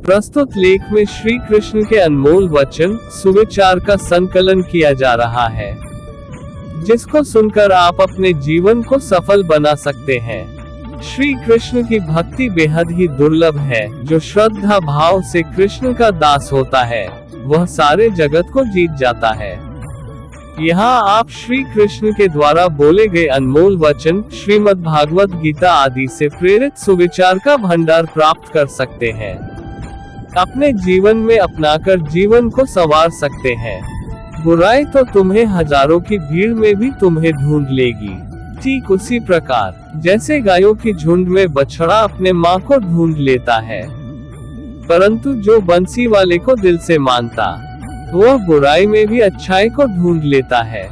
प्रस्तुत लेख में श्री कृष्ण के अनमोल वचन सुविचार का संकलन किया जा रहा है, जिसको सुनकर आप अपने जीवन को सफल बना सकते हैं। श्री कृष्ण की भक्ति बेहद ही दुर्लभ है। जो श्रद्धा भाव से कृष्ण का दास होता है वह सारे जगत को जीत जाता है। यहाँ आप श्री कृष्ण के द्वारा बोले गए अनमोल वचन श्रीमद् भागवत गीता आदि से प्रेरित सुविचार का भंडार प्राप्त कर सकते हैं। अपने जीवन में अपनाकर जीवन को संवार सकते हैं। बुराई तो तुम्हें हजारों की भीड़ में भी तुम्हें ढूंढ लेगी। ठीक उसी प्रकार जैसे गायों की झुंड में बछड़ा अपने माँ को ढूंढ लेता है, परंतु जो बंसी वाले को दिल से मानता वह बुराई में भी अच्छाई को ढूंढ लेता है।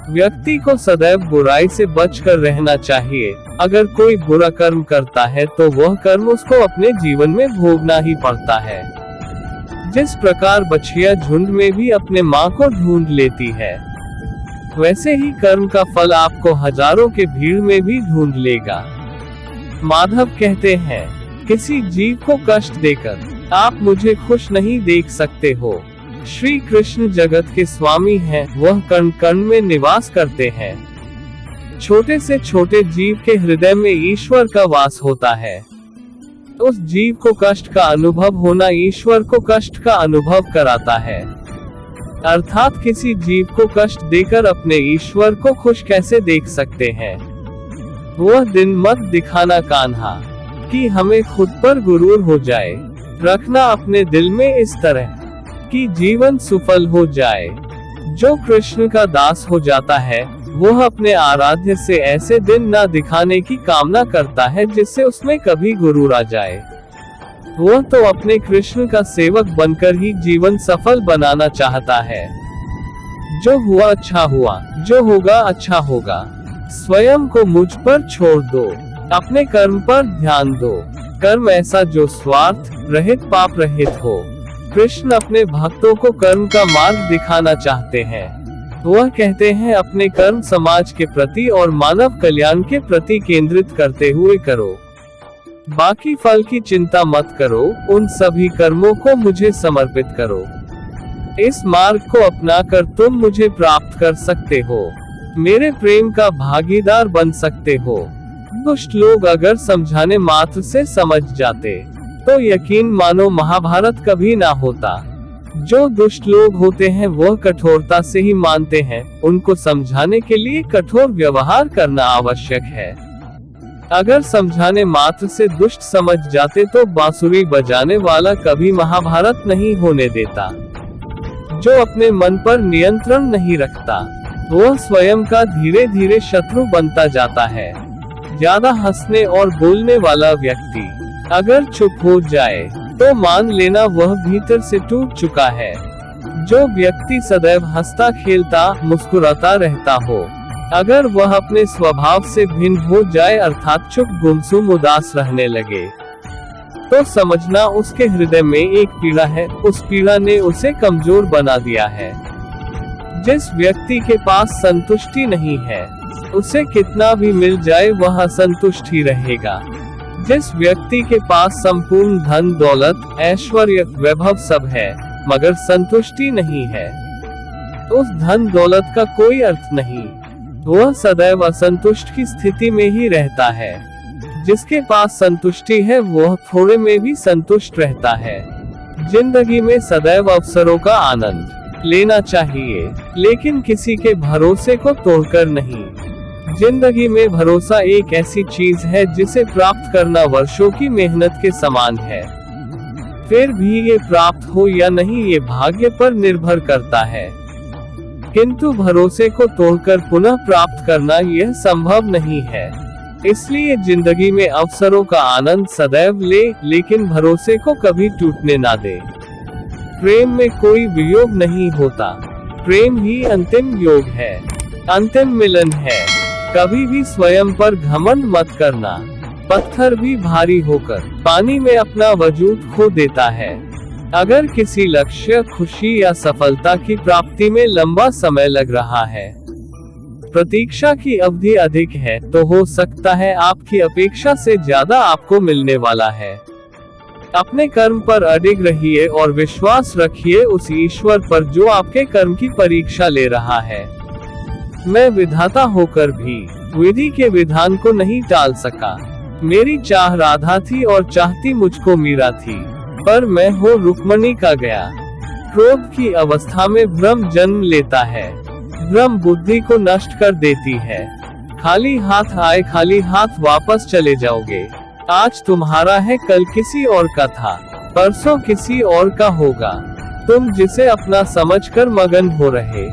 व्यक्ति को सदैव बुराई से बचकर रहना चाहिए। अगर कोई बुरा कर्म करता है तो वह कर्म उसको अपने जीवन में भोगना ही पड़ता है। जिस प्रकार बछिया झुंड में भी अपने माँ को ढूंढ लेती है, वैसे ही कर्म का फल आपको हजारों के भीड़ में भी ढूंढ लेगा। माधव कहते हैं, किसी जीव को कष्ट देकर आप मुझे खुश नहीं देख सकते हो। श्री कृष्ण जगत के स्वामी हैं, वह कण कण में निवास करते हैं। छोटे से छोटे जीव के हृदय में ईश्वर का वास होता है। उस जीव को कष्ट का अनुभव होना ईश्वर को कष्ट का अनुभव कराता है। अर्थात किसी जीव को कष्ट देकर अपने ईश्वर को खुश कैसे देख सकते हैं। वह दिन मत दिखाना कान्हा कि हमें खुद पर गुरूर हो जाए। रखना अपने दिल में इस तरह कि जीवन सफल हो जाए। जो कृष्ण का दास हो जाता है वह अपने आराध्य से ऐसे दिन न दिखाने की कामना करता है जिससे उसमें कभी गुरूर आ जाए। वह तो अपने कृष्ण का सेवक बनकर ही जीवन सफल बनाना चाहता है। जो हुआ अच्छा हुआ, जो होगा अच्छा होगा। स्वयं को मुझ पर छोड़ दो, अपने कर्म पर ध्यान दो। कर्म ऐसा जो स्वार्थ रहित पाप रहित हो। कृष्ण अपने भक्तों को कर्म का मार्ग दिखाना चाहते हैं। वह कहते हैं, अपने कर्म समाज के प्रति और मानव कल्याण के प्रति केंद्रित करते हुए करो। बाकी फल की चिंता मत करो, उन सभी कर्मों को मुझे समर्पित करो। इस मार्ग को अपनाकर तुम मुझे प्राप्त कर सकते हो, मेरे प्रेम का भागीदार बन सकते हो। दुष्ट लोग अगर समझाने मात्र से समझ जाते तो यकीन मानो महाभारत कभी ना होता। जो दुष्ट लोग होते हैं वह कठोरता से ही मानते हैं। उनको समझाने के लिए कठोर व्यवहार करना आवश्यक है। अगर समझाने मात्र से दुष्ट समझ जाते तो बांसुरी बजाने वाला कभी महाभारत नहीं होने देता। जो अपने मन पर नियंत्रण नहीं रखता वह स्वयं का धीरे धीरे शत्रु बनता जाता है। ज्यादा हंसने और बोलने वाला व्यक्ति अगर चुप हो जाए तो मान लेना वह भीतर से टूट चुका है। जो व्यक्ति सदैव हंसता खेलता मुस्कुराता रहता हो, अगर वह अपने स्वभाव से भिन्न हो जाए अर्थात चुप गुमसुम उदास रहने लगे, तो समझना उसके हृदय में एक पीड़ा है। उस पीड़ा ने उसे कमजोर बना दिया है। जिस व्यक्ति के पास संतुष्टि नहीं है उसे कितना भी मिल जाए वह असंतुष्ट ही रहेगा। जिस व्यक्ति के पास संपूर्ण धन दौलत ऐश्वर्य वैभव सब है मगर संतुष्टि नहीं है, उस धन दौलत का कोई अर्थ नहीं। वह सदैव असंतुष्ट की स्थिति में ही रहता है। जिसके पास संतुष्टि है वह थोड़े में भी संतुष्ट रहता है। जिंदगी में सदैव अवसरों का आनंद लेना चाहिए, लेकिन किसी के भरोसे को तोड़कर नहीं। जिंदगी में भरोसा एक ऐसी चीज है जिसे प्राप्त करना वर्षों की मेहनत के समान है। फिर भी ये प्राप्त हो या नहीं ये भाग्य पर निर्भर करता है, किंतु भरोसे को तोड़कर पुनः प्राप्त करना यह संभव नहीं है। इसलिए जिंदगी में अवसरों का आनंद सदैव ले, लेकिन भरोसे को कभी टूटने ना दे। प्रेम में कोई वियोग नहीं होता, प्रेम ही अंतिम योग है, अंतिम मिलन है। कभी भी स्वयं पर घमंड मत करना। पत्थर भी भारी होकर पानी में अपना वजूद खो देता है। अगर किसी लक्ष्य खुशी या सफलता की प्राप्ति में लंबा समय लग रहा है, प्रतीक्षा की अवधि अधिक है, तो हो सकता है आपकी अपेक्षा से ज्यादा आपको मिलने वाला है। अपने कर्म पर अडिग रहिए और विश्वास रखिए उस ईश्वर पर जो आपके कर्म की परीक्षा ले रहा है। मैं विधाता होकर भी विधि के विधान को नहीं टाल सका। मेरी चाह राधा थी और चाहती मुझको मीरा थी, पर मैं हो रुक्मणी का गया। क्रोध की अवस्था में भ्रम जन्म लेता है। भ्रम बुद्धि को नष्ट कर देती है। खाली हाथ आए खाली हाथ वापस चले जाओगे। आज तुम्हारा है, कल किसी और का था, परसों किसी और का होगा। तुम जिसे अपना समझकर मगन हो रहे